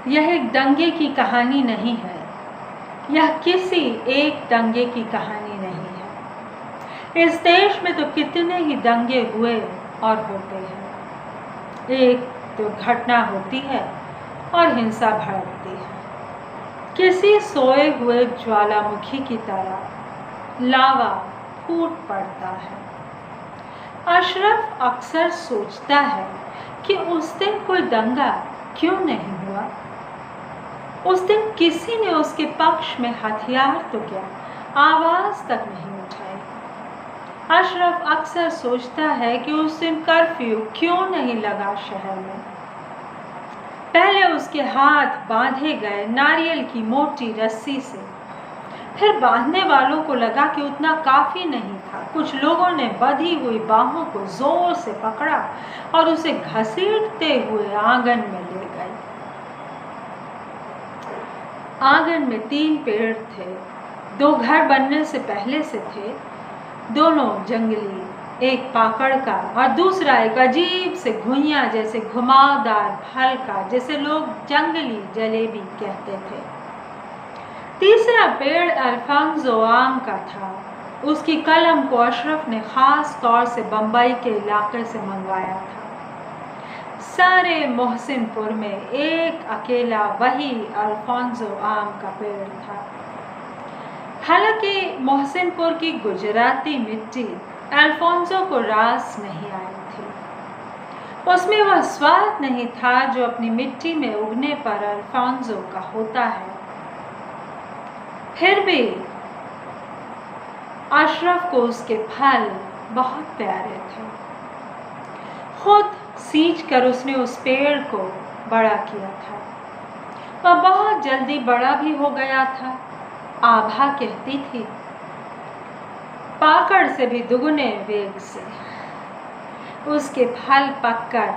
यह एक दंगे की कहानी नहीं है, यह किसी एक दंगे की कहानी नहीं है। इस देश में तो कितने ही दंगे हुए और होते हैं। एक दुर्घटना होती है और हिंसा भड़कती है। किसी सोए हुए ज्वालामुखी की तरह लावा फूट पड़ता है। अशरफ अक्सर सोचता है कि उस दिन कोई दंगा क्यों नहीं हुआ। उस दिन किसी ने उसके पक्ष में हथियार तो क्या, आवाज तक नहीं उठाई। अशरफ अक्सर सोचता है कि उस दिन कर्फ्यू क्यों नहीं लगा शहर में। पहले उसके हाथ बांधे गए नारियल की मोटी रस्सी से, फिर बांधने वालों को लगा कि उतना काफी नहीं था। कुछ लोगों ने बंधी हुई बाहों को जोर से पकड़ा और उसे घसीटते हुए आंगन में ले गए। आंगन में 3 पेड़ थे। 2 घर बनने से पहले से थे, दोनों जंगली, एक पाकड़ का और दूसरा एक अजीब से घुइयां जैसे घुमावदार फल का, जैसे लोग जंगली जलेबी कहते थे। तीसरा पेड़ अल्फांसो आम का था। उसकी कलम को अशरफ ने खास तौर से बंबई के इलाके से मंगवाया था। सारे मोहसिनपुर में एक अकेला वही अल्फांसो आम का पेड़ था। हालांकि मोहसिनपुर की गुजराती मिट्टी अल्फांसो को रास नहीं आई थी। उसमें वह स्वाद नहीं था जो अपनी मिट्टी में उगने पर अल्फांसो का होता है। फिर भी अशरफ को उसके फल बहुत प्यारे थे। खुद सींच कर उसने उस पेड़ को बड़ा किया था। वह बहुत जल्दी बड़ा भी हो गया था। आभा कहती थी, पाकड़ से भी दुगने वेग से। उसके फल पककर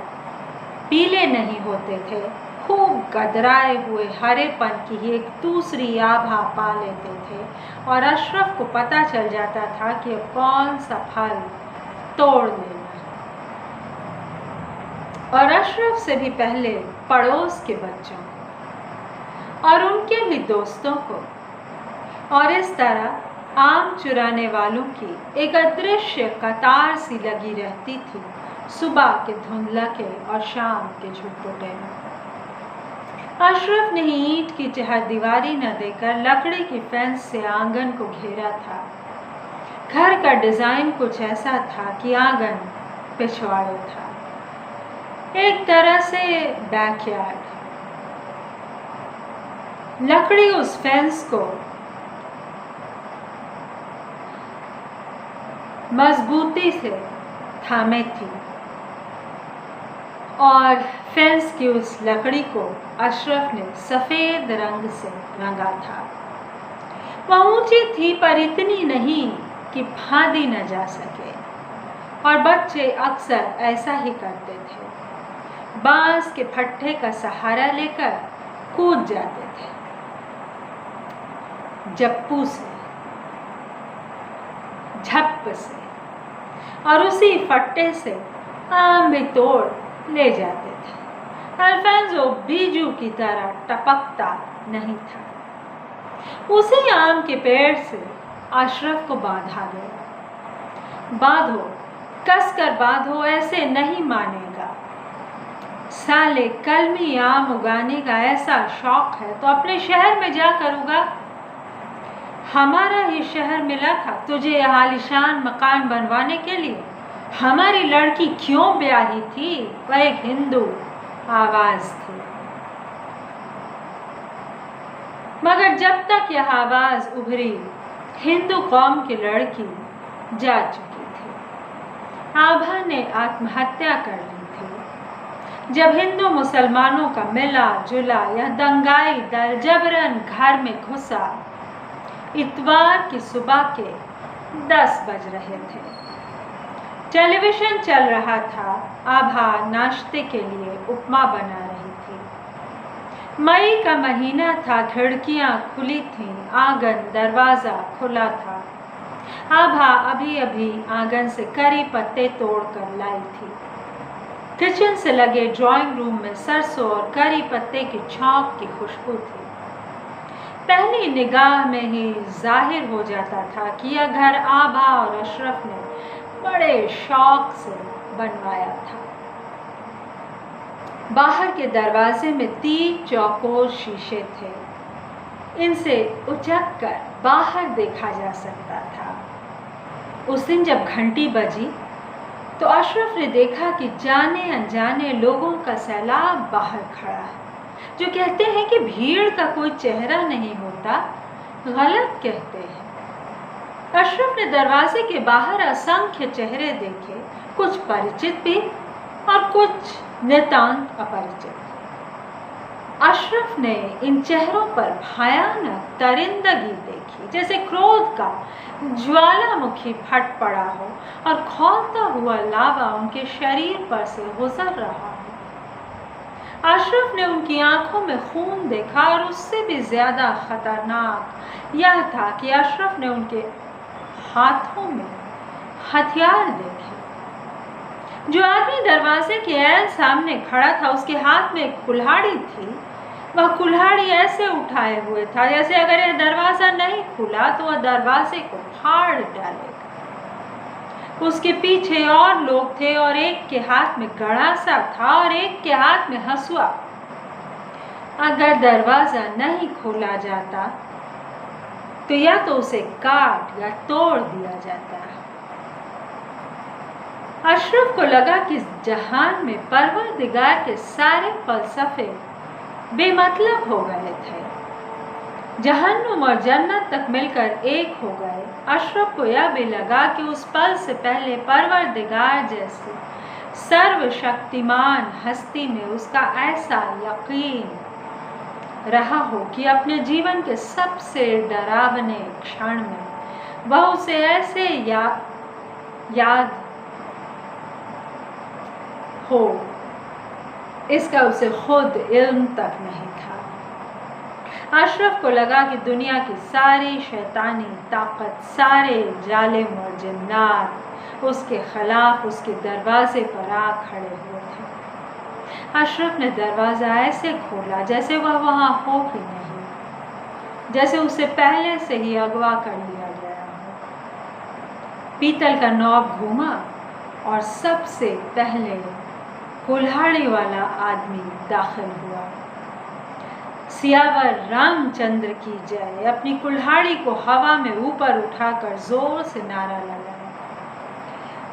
पीले नहीं होते थे, खूब गदराए हुए हरेपन की एक दूसरी आभा पा लेते थे और अशरफ को पता चल जाता था कि अब कौन सा फल तोड़ लेना। और अशरफ से भी पहले पड़ोस के बच्चों और उनके भी दोस्तों को, और इस तरह आम चुराने वालों की एक अदृश्य कतार सी लगी रहती थी सुबह के धुंधलके और शाम के झुटपुटे में। अशरफ ने ईंट की चहारदीवारी न देकर लकड़ी की फेंस से आंगन को घेरा था। घर का डिजाइन कुछ ऐसा था कि आंगन पिछवाड़े था, एक तरह से बैकयार्ड। लकड़ी उस फेंस को मजबूती से थामे थी और फेंस की उस लकड़ी को अशरफ ने सफेद रंग से रंगा था। वह ऊंची थी पर इतनी नहीं कि फांदी न जा सके, और बच्चे अक्सर ऐसा ही करते थे। बांस के फट्टे का सहारा लेकर कूद जाते थे, जप्पू से, झप्प से, और उसी फट्टे से आम भी तोड़ ले जाते थे। अल्फांसो बीजू की तरह टपकता नहीं था। उसी आम के पेड़ से अशरफ को बांधा गया। बांधो, कसकर बांधो, ऐसे नहीं मानेगा। साले कलमी आम उगाने का ऐसा शौक है तो अपने शहर में जाकर उगा। हमारा ही शहर मिला था तुझे आलीशान मकान बनवाने के लिए। हमारी लड़की क्यों ब्याही थी? वह एक हिंदू आवाज थी, मगर जब तक यह आवाज उभरी, हिंदू कौम की लड़की जा चुकी थी। आभा ने आत्महत्या कर ली थी। जब हिंदू मुसलमानों का मिला जुला यह दंगाई दल जबरन घर में घुसा, इतवार की सुबह के 10 बज रहे थे। टेलीविजन चल रहा था। आभा नाश्ते के लिए उपमा बना रही थी। मई का महीना था, खिड़कियां खुली थीं, आंगन दरवाजा खुला था। आभा अभी अभी आंगन से करी पत्ते तोड़कर लाई थी। किचन से लगे ड्राइंग रूम में सरसों और करी पत्ते की छौंक की खुशबू थी। पहली निगाह में ही जाहिर हो जाता था कि यह घर आभा और अशरफ ने बड़े शौक से बनवाया था। बाहर के दरवाजे में 3 चौकोर शीशे थे। इनसे उचक कर बाहर देखा जा सकता था। उस दिन जब घंटी बजी तो अशरफ ने देखा कि जाने अनजाने लोगों का सैलाब बाहर खड़ा है। जो कहते हैं कि भीड़ का कोई चेहरा नहीं होता, गलत कहते हैं। अशरफ ने दरवाजे के बाहर असंख्य चेहरे देखे, कुछ परिचित भी और कुछ नितांत अपरिचित। अशरफ ने इन चेहरों पर भयानक दरिंदगी देखी, जैसे क्रोध का ज्वालामुखी फट पड़ा हो और खौलता हुआ लावा उनके शरीर पर से गुजर रहा हो। अशरफ ने उनकी आंखों में खून देखा और उससे भी ज्यादा खतरनाक यह था कि अशरफ ने उनके हाथों में हथियार देखे। जो आदमी दरवाजे के ऐन सामने खड़ा था, उसके हाथ में एक कुल्हाड़ी थी। वह कुल्हाड़ी ऐसे उठाए हुए था जैसे अगर यह दरवाजा नहीं खुला तो वह दरवाजे को फाड़ डालेगा। उसके पीछे और लोग थे और एक के हाथ में गड़ासा था और एक के हाथ में हंसुआ। अगर दरवाजा नहीं खोला जाता तो या तो उसे काट या तोड़ दिया जाता। अशरफ को लगा कि जहान में परवरदिगार के सारे फलसफे बेमतलब हो गए थे। जहन्नुम और जन्नत तक मिलकर एक हो गए। अशरफ को यह भी लगा कि उस पल से पहले परवरदिगार जैसे सर्वशक्तिमान हस्ती में उसका ऐसा यकीन रहा हो कि अपने जीवन के सबसे डरावने क्षण में वह उसे ऐसे याद हो, इसका उसे खुद इल्म तक नहीं था। अशरफ को लगा कि दुनिया की सारी शैतानी ताकत, सारे जालिम और जिन्नात उसके खिलाफ उसके दरवाजे पर आ खड़े हुए थे। अशरफ ने दरवाज़ा ऐसे खोला जैसे वह वहाँ हो ही नहीं, जैसे उसे पहले से ही अगवा कर लिया गया हो। पीतल का नॉब घूमा और सबसे पहले कुल्हाड़ी वाला आदमी दाखिल हुआ। सियावर रामचंद्र की जय अपनी कुल्हाड़ी को हवा में ऊपर उठाकर जोर से नारा लगाया।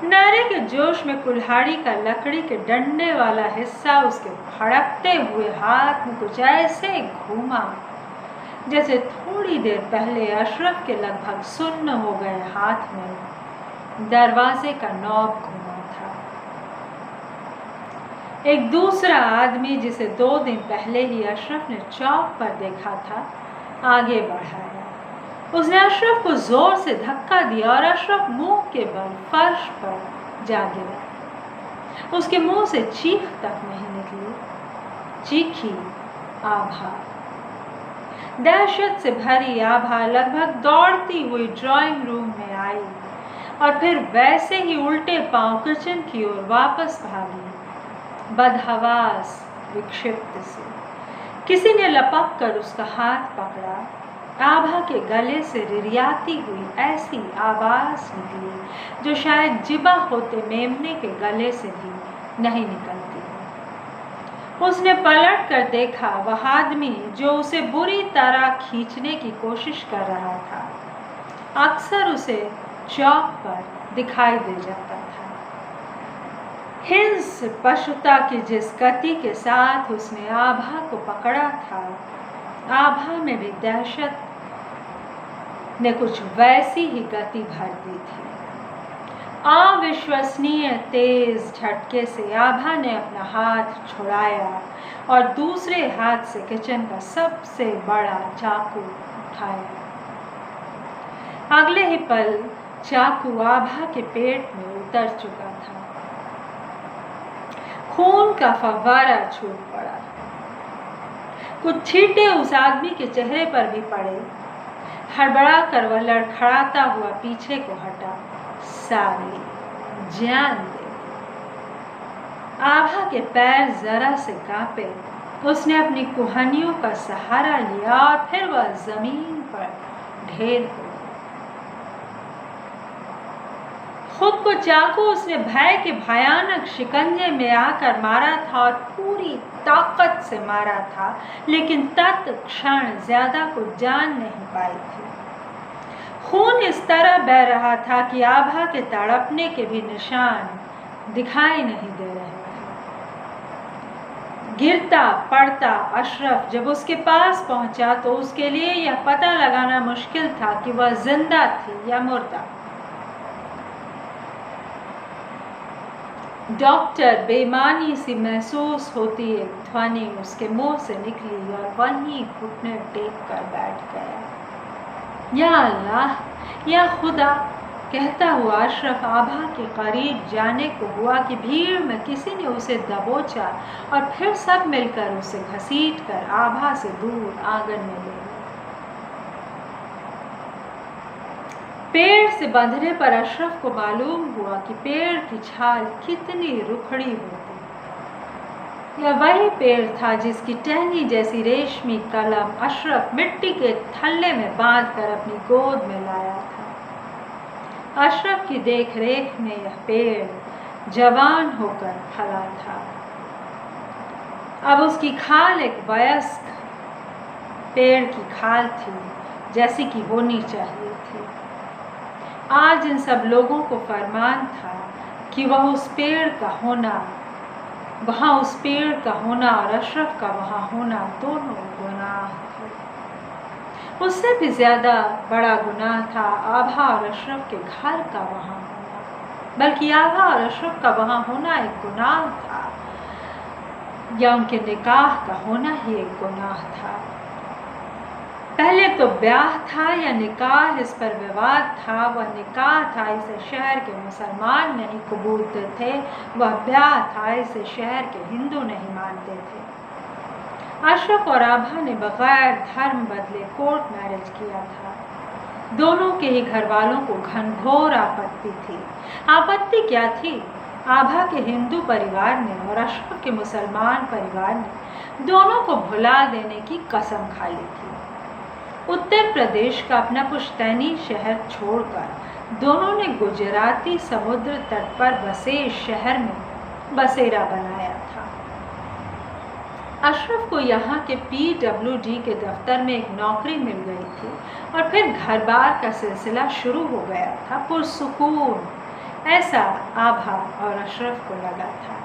नारे के जोश में कुल्हाड़ी का लकड़ी के डंडे वाला हिस्सा उसके फड़कते हुए हाथ में कुछ ऐसे घूमा जैसे थोड़ी देर पहले अशरफ के लगभग सुन्न हो गए हाथ में दरवाजे का नॉब घूमा था। एक दूसरा आदमी जिसे 2 दिन पहले ही अशरफ ने चौक पर देखा था, आगे बढ़ाया। उसने अशरफ को जोर से धक्का दिया और अशरफ मुंह के बल फर्श पर जा गिरा। उसके मुंह से चीख तक नहीं निकली। चीखी आभा। दहशत से भरी आभा लगभग दौड़ती हुई ड्राइंग रूम में आई और फिर वैसे ही उल्टे पांव किचन की ओर वापस भागी, बदहवास विक्षिप्त से। किसी ने लपक कर उसका हाथ पकड़ा। आभा के गले से रिरियाती हुई ऐसी आवाज निकली जो शायद जिबा होते मेमने के गले से भी नहीं निकलती। उसने पलट कर देखा। वह आदमी जो उसे बुरी तरह खींचने की कोशिश कर रहा था, अक्सर उसे चौक पर दिखाई दे जाता था। हिंस पशुता की जिस गति के साथ उसने आभा को पकड़ा था, आभा में भी दहशत ने कुछ वैसी ही गति भर दी थी। अविश्वसनीय तेज झटके से आभा ने अपना हाथ छुड़ाया और दूसरे हाथ से किचन का सबसे बड़ा चाकू उठाया। अगले ही पल चाकू आभा के पेट में उतर चुका था। खून का फव्वारा छूट पड़ा। कुछ छींटे उस आदमी के चेहरे पर भी पड़े। हड़बड़ा कर वह लड़खड़ाता हुआ पीछे को हटा। सारी जान दे। आभा के पैर जरा से कांपे। उसने अपनी कुहनियों का सहारा लिया और फिर वह जमीन पर ढेर हो गई। खुद को चाकू उसने भय के भयानक शिकंजे में आकर मारा था और पूरी ताकत से मारा था, लेकिन तत्क्षण ज्यादा को जान नहीं पाई थी। खून इस तरह बह रहा था कि आभा के तड़पने के भी निशान दिखाई नहीं दे रहे थे। गिरता पड़ता अशरफ जब उसके पास पहुंचा तो उसके लिए यह पता लगाना मुश्किल था कि वह जिंदा थी या मुर्दा। डॉक्टर बेमानी सी महसूस होती एक ध्वनि उसके मुंह से निकली और वहीं घुटने टेक कर बैठ गया। या अल्लाह, या खुदा, कहता हुआ अशरफ आभा के करीब जाने को हुआ कि भीड़ में किसी ने उसे दबोचा और फिर सब मिलकर उसे घसीटकर आभा से दूर आंगन में ले गए। पेड़ से बंधने पर अशरफ को मालूम हुआ कि पेड़ की छाल कितनी रुखड़ी होती। यह वही पेड़ था जिसकी टहनी जैसी रेशमी कलम अशरफ मिट्टी के थल्ले में बांधकर अपनी गोद में लाया था। अशरफ की देखरेख में यह पेड़ जवान होकर फला था। अब उसकी खाल एक वयस्क पेड़ की खाल थी, जैसी कि होनी चाहिए थी। आज इन सब लोगों को फरमान था कि वह उस पेड़ का होना, वहाँ उस पेड़ का होना और अशरफ का वहाँ होना दोनों गुनाह थे। उससे भी ज्यादा बड़ा गुनाह था आभा और अशरफ के घर का वहाँ होना। बल्कि आभा और अशरफ का वहाँ होना एक गुनाह था, या उनके निकाह का होना ही एक गुनाह था। पहले तो ब्याह था या निकाह, इस पर विवाद था। वह निकाह था, इसे शहर के मुसलमान नहीं कबूलते थे। वह ब्याह था, इसे शहर के हिंदू नहीं मानते थे। अशरफ और आभा ने बगैर धर्म बदले कोर्ट मैरिज किया था। दोनों के ही घर वालों को घनघोर आपत्ति थी। आपत्ति क्या थी? आभा के हिंदू परिवार ने और अशरफ के मुसलमान परिवार ने दोनों को भुला देने की कसम खा ली थी। उत्तर प्रदेश का अपना पुश्तैनी शहर छोड़कर दोनों ने गुजराती समुद्र तट पर बसे इस शहर में बसेरा बनाया था। अशरफ को यहाँ के PWD के दफ्तर में एक नौकरी मिल गई थी और फिर घर बार का सिलसिला शुरू हो गया था पुरसुकून, ऐसा आभा और अशरफ को लगा था।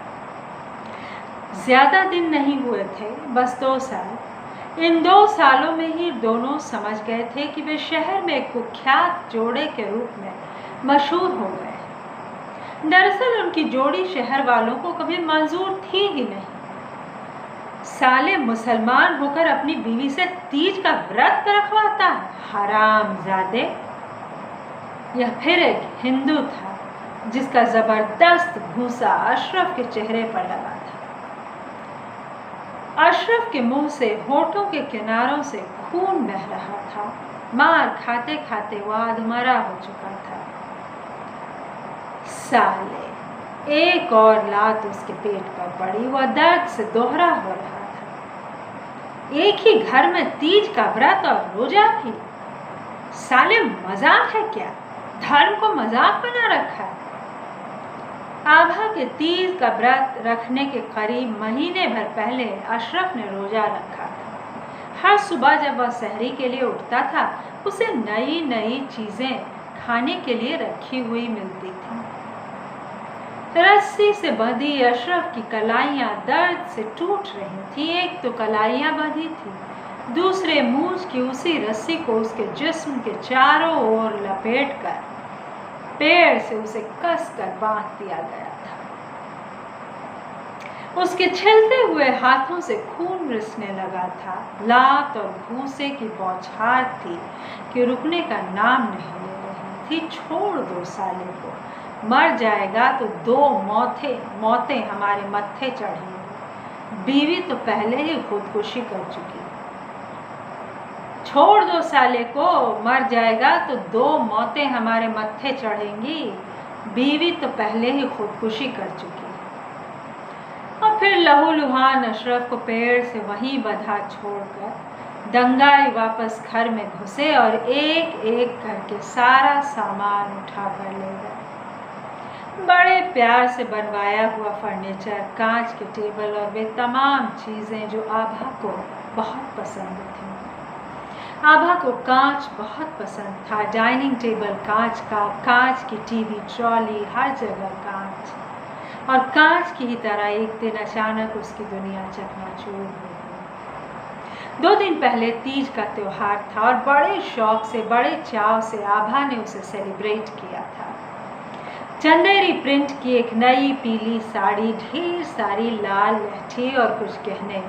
ज्यादा दिन नहीं हुए थे, बस 2 साल। इन 2 सालों में ही दोनों समझ गए थे कि वे शहर में एक कुख्यात जोड़े के रूप में मशहूर हो गए। दरअसल उनकी जोड़ी शहर वालों को कभी मंजूर थी ही नहीं। साले मुसलमान होकर अपनी बीवी से तीज का व्रत रखवाता है, हरामजादे। यह फिर एक हिंदू था जिसका जबरदस्त भूसा अशरफ के चेहरे पर लगा था। अशरफ के मुंह से होठों के किनारों से खून बह रहा था। मार खाते खाते वह अधमरा हो चुका था। साले, एक और लात उसके पेट पर पड़ी। वह दर्द से दोहरा हो रहा था। एक ही घर में तीज का व्रत और रोजा भी। साले, मजाक है क्या? धर्म को मजाक बना रखा है। आभा के तीज का व्रत रखने के करीब महीने भर पहले अशरफ ने रोजा रखा था। हर सुबह जब वह सहरी के लिए उठता था, उसे नई नई चीजें खाने के लिए रखी हुई मिलती थी। रस्सी से बंधी अशरफ की कलाइयां दर्द से टूट रही थी। एक तो कलाइयां बंधी थी, दूसरे मूंछ की उसी रस्सी को उसके जिस्म के चारों ओर लपेटकर पेड़ से उसे कसकर बांध दिया गया था। उसके छिलते हुए हाथों से खून रिसने लगा था। लात और भूसे की बौछार थी कि रुकने का नाम नहीं ले रही थी। छोड़ दो साले को, मर जाएगा तो 2 मौतें हमारे मत्थे चढ़ेंगी। बीवी तो पहले ही खुदकुशी कर चुकी। छोड़ दो साले को, मर जाएगा तो 2 मौतें हमारे मत्थे चढ़ेंगी। बीवी तो पहले ही खुदकुशी कर चुकी। फिर लहूलुहान अशरफ को पेड़ से वहीं बंधा छोड़कर दंगाई वापस घर में घुसे और एक एक करके सारा सामान उठा कर ले गए। बड़े प्यार से बनवाया हुआ फर्नीचर, कांच के टेबल और वे तमाम चीज़ें जो आभा को बहुत पसंद थीं। आभा को कांच बहुत पसंद था। डाइनिंग टेबल कांच का, कांच की टीवी ट्रॉली, हर जगह कांच। और कांच की ही तरह एक दिन अचानक उसकी दुनिया चकनाचूर हो गई। 2 दिन पहले तीज का त्योहार था और बड़े शौक से, बड़े चाव से आभा ने उसे सेलिब्रेट किया था। चंदेरी प्रिंट की एक नई पीली साड़ी, ढेर सारी लाल लहठी और कुछ गहने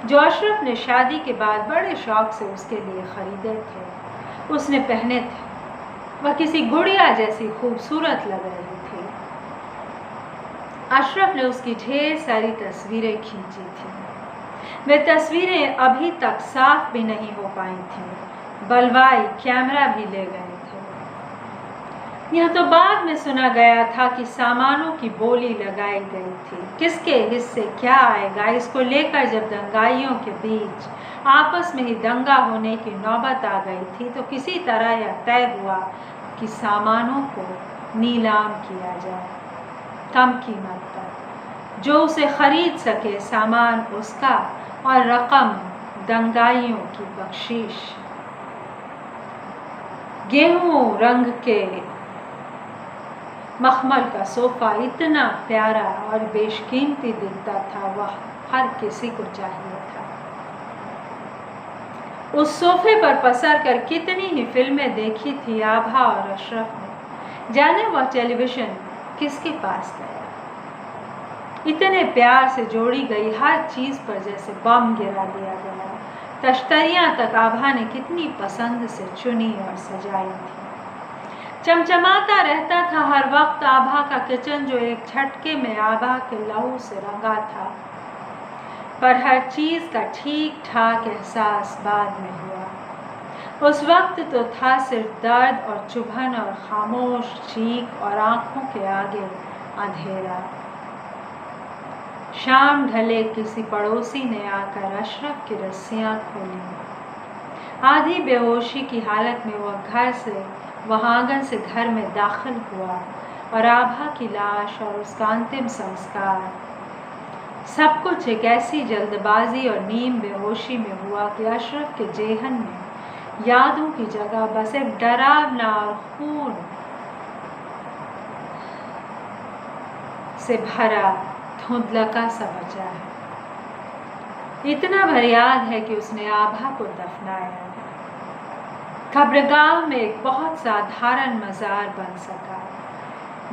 जो अशरफ ने शादी के बाद बड़े शौक से उसके लिए खरीदे थे, उसने पहने थे। वह किसी गुड़िया जैसी खूबसूरत लग रही थी। अशरफ ने उसकी ढेर सारी तस्वीरें खींची थीं। वे तस्वीरें अभी तक साफ भी नहीं हो पाई थीं। बलवाई कैमरा भी ले गए थे। यह तो बाद में सुना गया था कि सामानों की बोली लगाई गई थी। किसके हिस्से क्या आएगा, इसको लेकर जब दंगाइयों के बीच आपस में ही दंगा होने की नौबत आ गई थी तो किसी तरह यह तय हुआ कि सामानों को नीलाम किया जाए कम कीमत पर। जो उसे खरीद सके सामान उसका और रकम दंगाइयों की बख्शीश। गेहूं रंग के मखमल का सोफा इतना प्यारा और बेशकीमती दिखता था, वह हर किसी को चाहिए था। उस सोफे पर पसर कर कितनी ही फिल्में देखी थी आभा और अशरफ ने। जाने वह टेलीविज़न किसके पास गया। इतने प्यार से जोड़ी गई हर चीज़ पर जैसे बम गिरा दिया गया। तश्तरियाँ तक आभा ने कितनी पसंद से चुनी और सजाई थी। चमचमाता रहता था हर वक्त आभा का किचन, जो एक झटके में आभा के लहू से रंगा था। पर हर चीज़ का ठीक ठाक एहसास बाद में हुआ। उस वक्त तो था सिर्फ दर्द और चुभन और खामोश चीख और आंखों के आगे अंधेरा। शाम ढले किसी पड़ोसी ने आकर अशरफ की रस्सियाँ खोली। आधी बेहोशी की हालत में वह आंगन से घर में दाखिल हुआ और आभा की लाश और उसका अंतिम संस्कार, सब कुछ एक ऐसी जल्दबाजी और नीम बेहोशी में हुआ कि अशरफ के जेहन में यादों की जगह बस एक डरावना और खून से भरा धुंधलका सा बचा है। इतना भर याद है कि उसने आभा को दफनाया। कब्रगाह में एक बहुत साधारण मज़ार बन सका।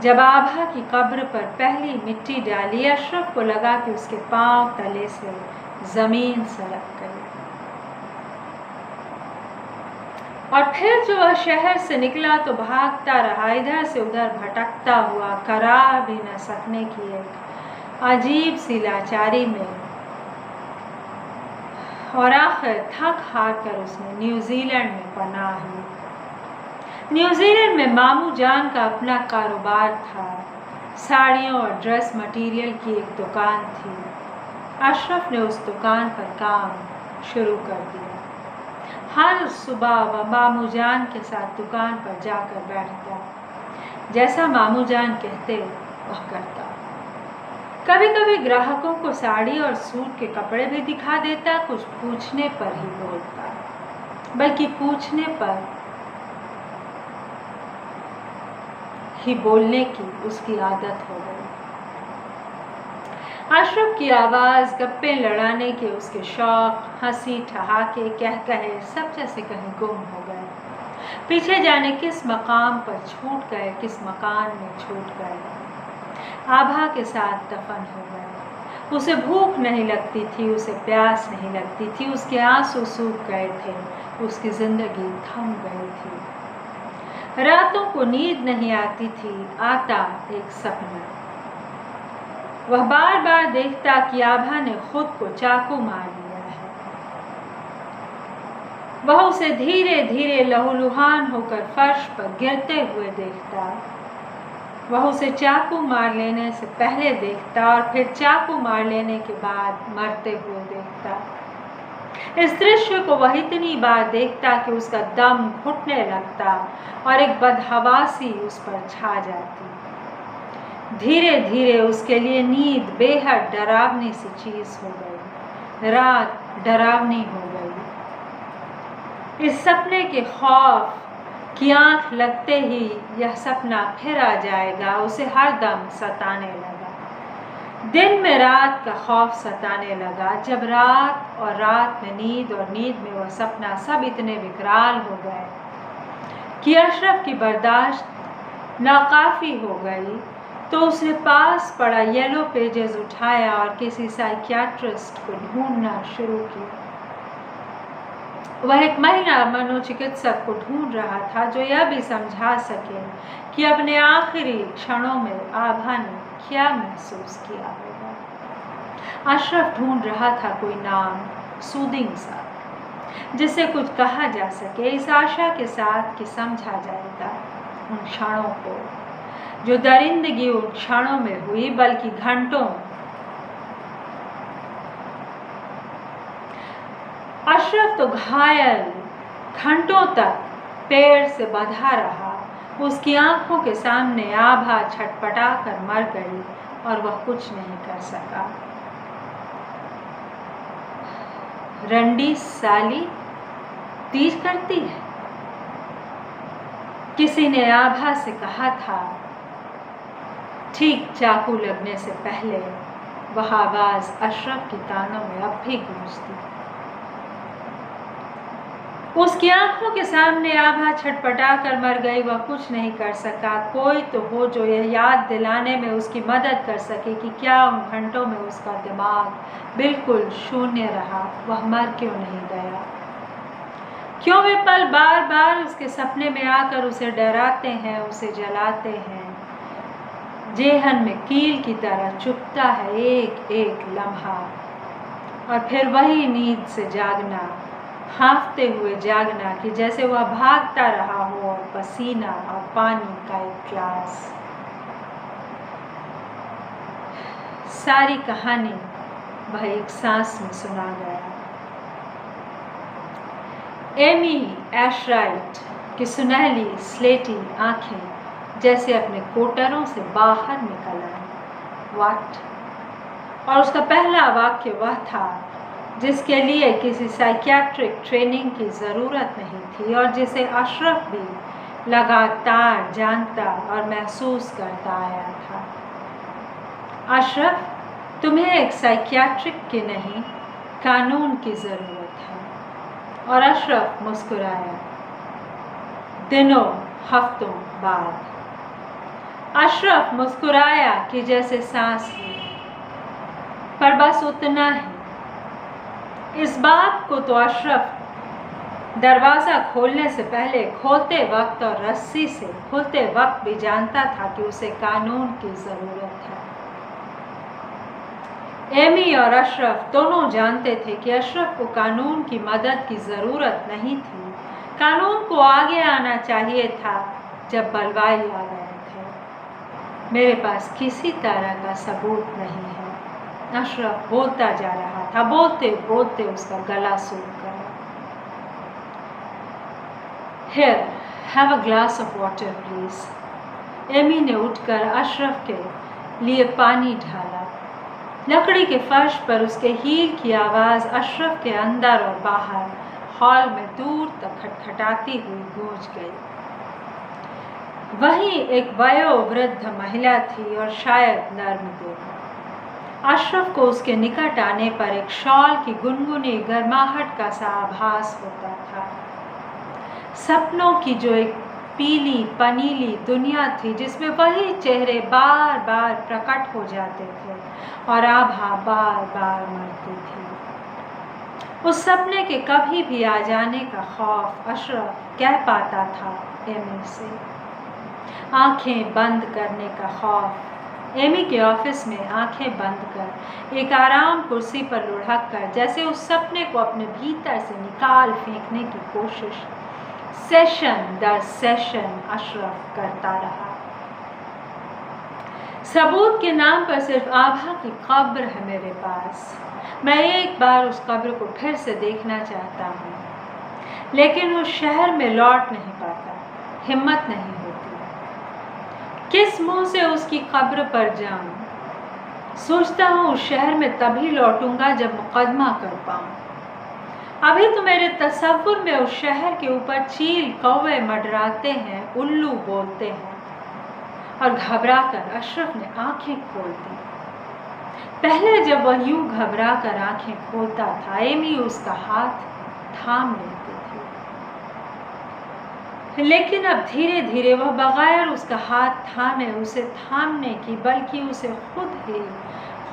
जब आभा की कब्र पर पहली मिट्टी डाली, अशरफ को लगा कि उसके पांव तले से ज़मीन सरक गई। और फिर जो वह शहर से निकला तो भागता रहा, इधर से उधर भटकता हुआ, करा भी न सकने की एक अजीब सी लाचारी में। और आखिर थक हार कर उसने न्यूजीलैंड में पनाह ली। न्यूजीलैंड में मामू जान का अपना कारोबार था। साड़ियों और ड्रेस मटेरियल की एक दुकान थी। अशरफ ने उस दुकान पर काम शुरू कर दिया। हर सुबह वह मामू जान के साथ दुकान पर जाकर बैठता। जैसा मामू जान कहते वह करता। कभी कभी ग्राहकों को साड़ी और सूट के कपड़े भी दिखा देता। कुछ पूछने पर ही बोलता, बल्कि पूछने पर ही बोलने की उसकी आदत हो गई। अशरफ की आवाज़, गप्पे लड़ाने के उसके शौक, हंसी ठहाके, कहे सब जैसे कहीं गुम हो गए। पीछे जाने किस मकाम पर छूट गए, किस मकान में छूट गए। आभा के साथ दफन हो गए। उसे भूख नहीं लगती थी, उसे प्यास नहीं लगती थी, उसके आंसू सूख गए थे, उसकी जिंदगी थम गई थी। रातों को नींद नहीं आती थी। आता एक सपना। वह बार बार देखता कि आभा ने खुद को चाकू मार लिया है। वह उसे धीरे धीरे लहूलुहान होकर फर्श पर गिरते हुए देखता। वह उसे चाकू मार लेने से पहले देखता और फिर चाकू मार लेने के बाद मरते हुए देखता। इस दृश्य को वह इतनी बार देखता कि उसका दम घुटने लगता और एक बदहवासी उस पर छा जाती। धीरे धीरे उसके लिए नींद बेहद डरावनी सी चीज हो गई। रात डरावनी हो गई। इस सपने के खौफ की आंख लगते ही यह सपना फिर आ जाएगा, उसे हर दम सताने लगा। दिन में रात का खौफ सताने लगा। जब रात और रात में नींद और नींद में वह सपना सब इतने विकराल हो गए कि अशरफ की बर्दाश्त नाकाफी हो गई, तो उसने पास पड़ा येलो पेजेस उठाया और किसी साइकियाट्रिस्ट को ढूंढना शुरू किया। वह एक महिला मनोचिकित्सक को ढूंढ रहा था जो यह भी समझा सके कि अपने आखिरी क्षणों में आभा ने क्या महसूस किया होगा। अशरफ ढूंढ रहा था कोई नाम सूदिंग सा, जिससे कुछ कहा जा सके, इस आशा के साथ कि समझा जाएगा उन क्षणों को जो दरिंदगी उन क्षणों में हुई, बल्कि घंटों। अशरफ तो घायल घंटों तक पेड़ से बंधा रहा। उसकी आंखों के सामने आभा छटपटा कर मर गई और वह कुछ नहीं कर सका। रंडी साली तीर करती है, किसी ने आभा से कहा था। ठीक चाकू लगने से पहले वह आवाज अशरफ के कानों में अब भी गूंजती। उसकी आंखों के सामने आभा छटपटा कर मर गई, वह कुछ नहीं कर सका। कोई तो हो जो यह याद दिलाने में उसकी मदद कर सके कि क्या उन घंटों में उसका दिमाग बिल्कुल शून्य रहा, वह मर क्यों नहीं गया। क्यों वे पल बार बार उसके सपने में आकर उसे डराते हैं, उसे जलाते हैं। जेहन में कील की तरह चुभता है एक एक लम्हा, और फिर वही नींद से जागना, हाँफते हुए जागना कि जैसे वह भागता रहा हो और पसीना और पानी का एक ग्लास। सारी कहानी वह एक सांस में सुना गया। एमी एशराइट की सुनहली स्लेटी आंखें जैसे अपने कोटरों से बाहर निकल आई। व्हाट? और उसका पहला वाक्य वह था जिसके लिए किसी साइकियाट्रिक ट्रेनिंग की ज़रूरत नहीं थी और जिसे अशरफ भी लगातार जानता और महसूस करता आया था। अशरफ, तुम्हें एक साइकियाट्रिक की नहीं, कानून की ज़रूरत है। और अशरफ मुस्कुराया। दिनों हफ्तों बाद अशरफ मुस्कुराया कि जैसे सांस ली, पर बस उतना ही। इस बात को तो अशरफ दरवाज़ा खोलने से पहले, खोलते वक्त और रस्सी से खुलते वक्त भी जानता था कि उसे कानून की ज़रूरत है। एमी और अशरफ दोनों जानते थे कि अशरफ को कानून की मदद की ज़रूरत नहीं थी। कानून को आगे आना चाहिए था जब बलवाई आ गए थे। मेरे पास किसी तरह का सबूत नहीं है, अशरफ बोलता जा रहा था। बोलते बोलते उसका गला सूख गया। Here, have a glass of water, please. Amy ने उठकर अशरफ के लिए पानी ढाला। लकड़ी के फर्श पर उसके हील की आवाज़ अशरफ के अंदर और बाहर हॉल में दूर तक खटखटाती हुई गूंज गई। वहीं एक वयोवृद्ध महिला थी और शायद नर्म दिल। अशरफ को उसके निकट आने पर एक शॉल की गुनगुनी गर्माहट का सा आभास होता था। सपनों की जो एक पीली पनीली दुनिया थी जिसमें वही चेहरे बार बार प्रकट हो जाते थे और आभा बार बार मरती थी। उस सपने के कभी भी आ जाने का खौफ अशरफ कह पाता था एमी से। आंखें बंद करने का खौफ। एमी के ऑफिस में आंखें बंद कर एक आराम कुर्सी पर लुढ़क कर जैसे उस सपने को अपने भीतर से निकाल फेंकने की कोशिश सेशन दर सेशन अशरफ करता रहा। सबूत के नाम पर सिर्फ आभा की कब्र है मेरे पास। मैं एक बार उस कब्र को फिर से देखना चाहता हूँ, लेकिन उस शहर में लौट नहीं पाता, हिम्मत नहीं होती। किस मुंह से उसकी कब्र पर जाऊं? सोचता हूँ उस शहर में तभी लौटूंगा जब मुकदमा कर पाऊं। अभी तो मेरे तसव्वुर में उस शहर के ऊपर चील कौवे मंडराते हैं, उल्लू बोलते हैं। और घबराकर अशरफ ने आंखें खोल दी। पहले जब वह यूं घबराकर आंखें खोलता था, एमी उसका हाथ थाम लेती थी, लेकिन अब धीरे धीरे वह बगैर उसका हाथ थामे उसे थामने की, बल्कि उसे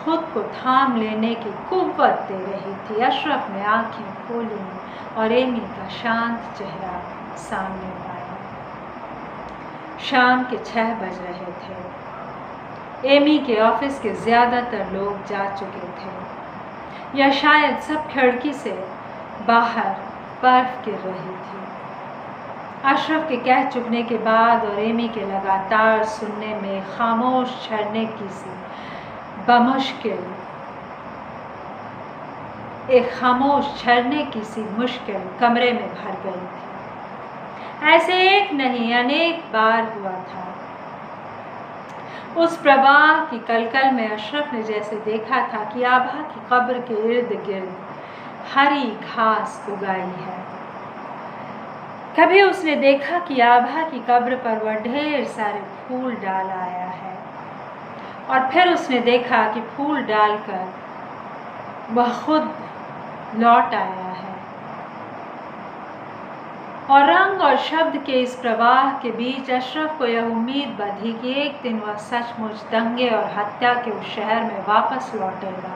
खुद को थाम लेने की कुव्वत दे रही थी। अशरफ ने आंखें खोली और एमी का शांत चेहरा सामने आया। शाम के 6 बज रहे थे। एमी के ऑफिस के ज़्यादातर लोग जा चुके थे, या शायद सब खिड़की से बाहर बर्फ गिर रही थी। अशरफ के कह चुकने के बाद और एमी के लगातार सुनने में खामोश झरने की सी बमुश्किल, एक खामोश झरने की सी मुश्किल कमरे में भर गई थी। ऐसे एक नहीं अनेक बार हुआ था। उस प्रवाह की कलकल में अशरफ ने जैसे देखा था कि आभा की कब्र के इर्द गिर्द हरी घास उगाई है। कभी उसने देखा कि आभा की कब्र पर वह ढेर सारे फूल डाल आया है, और फिर उसने देखा कि फूल डालकर वह खुद लौट आया है। और रंग और शब्द के इस प्रवाह के बीच अशरफ को यह उम्मीद बंधी कि एक दिन वह सचमुच दंगे और हत्या के उस शहर में वापस लौटेगा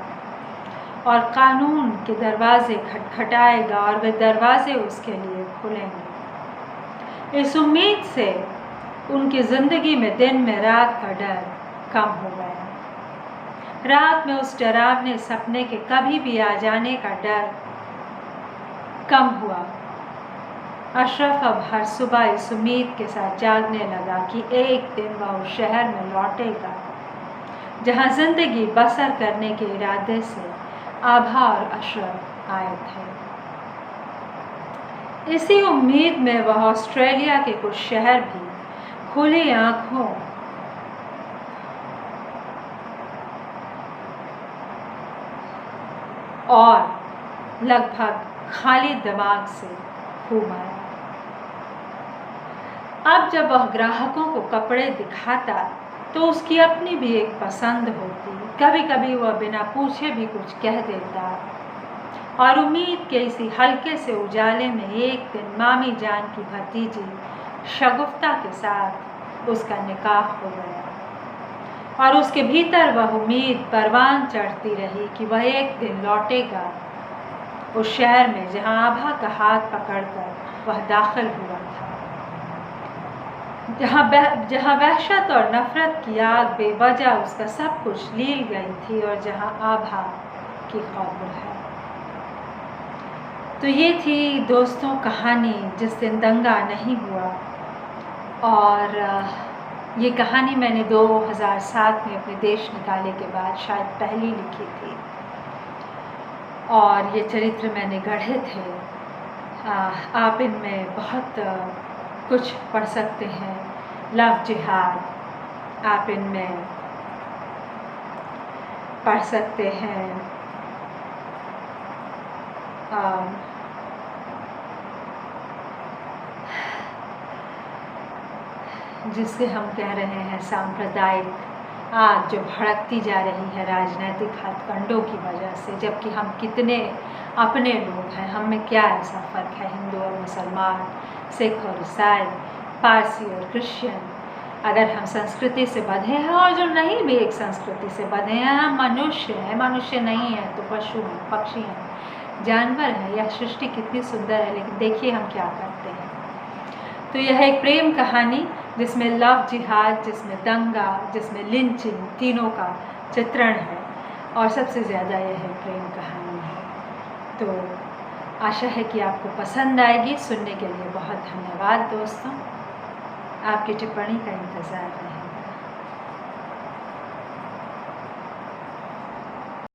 और कानून के दरवाजे खटखटाएगा और वे दरवाजे उसके लिए खुलेंगे। इस उम्मीद से उनकी ज़िंदगी में दिन में रात का डर कम हो गया। रात में उस डरावने सपने के कभी भी आ जाने का डर कम हुआ। अशरफ अब हर सुबह इस उम्मीद के साथ जागने लगा कि एक दिन वह उस शहर में लौटेगा जहां जिंदगी बसर करने के इरादे से आभा और अशरफ आए थे। इसी उम्मीद में वह ऑस्ट्रेलिया के कुछ शहर भी खुली आंखों और लगभग खाली दिमाग से घूम आया। अब जब वह ग्राहकों को कपड़े दिखाता तो उसकी अपनी भी एक पसंद होती। कभी कभी वह बिना पूछे भी कुछ कह देता, और उम्मीद के इसी हल्के से उजाले में एक दिन मामी जान की भतीजी शगुफ्ता के साथ उसका निकाह हो गया। और उसके भीतर वह उम्मीद परवान चढ़ती रही कि वह एक दिन लौटेगा उस शहर में जहां आभा का हाथ पकड़कर वह दाखिल हुआ था, जहां वहशत और नफरत की आग बेवजह उसका सब कुछ लील गई थी, और जहां आभा की कब्र है। तो ये थी दोस्तों कहानी जिस दिन दंगा नहीं हुआ। और ये कहानी मैंने 2007 में अपने देश निकाले के बाद शायद पहली लिखी थी, और ये चरित्र मैंने गढ़े थे। आप इनमें बहुत कुछ पढ़ सकते हैं। लव जिहाद आप इनमें पढ़ सकते हैं। जिसे हम कह रहे हैं सांप्रदायिक आग जो भड़कती जा रही है राजनीतिक हथकंडों की वजह से, जबकि हम कितने अपने लोग हैं। हम में क्या ऐसा फ़र्क है, हिंदू और मुसलमान, सिख और ईसाई, पारसी और क्रिश्चियन। अगर हम संस्कृति से बंधे हैं और जो नहीं भी एक संस्कृति से बंधे हैं, हम मनुष्य हैं। मनुष्य नहीं है तो पशु हैं, पक्षी हैं, जानवर हैं। यह सृष्टि कितनी सुंदर है, लेकिन देखिए हम क्या करते हैं। तो यह एक प्रेम कहानी जिसमें लव जिहाद, जिसमें दंगा, जिसमें लिंचिंग, तीनों का चित्रण है, और सबसे ज़्यादा यह प्रेम कहानी है। तो आशा है कि आपको पसंद आएगी। सुनने के लिए बहुत धन्यवाद दोस्तों। आपकी टिप्पणी का इंतज़ार है।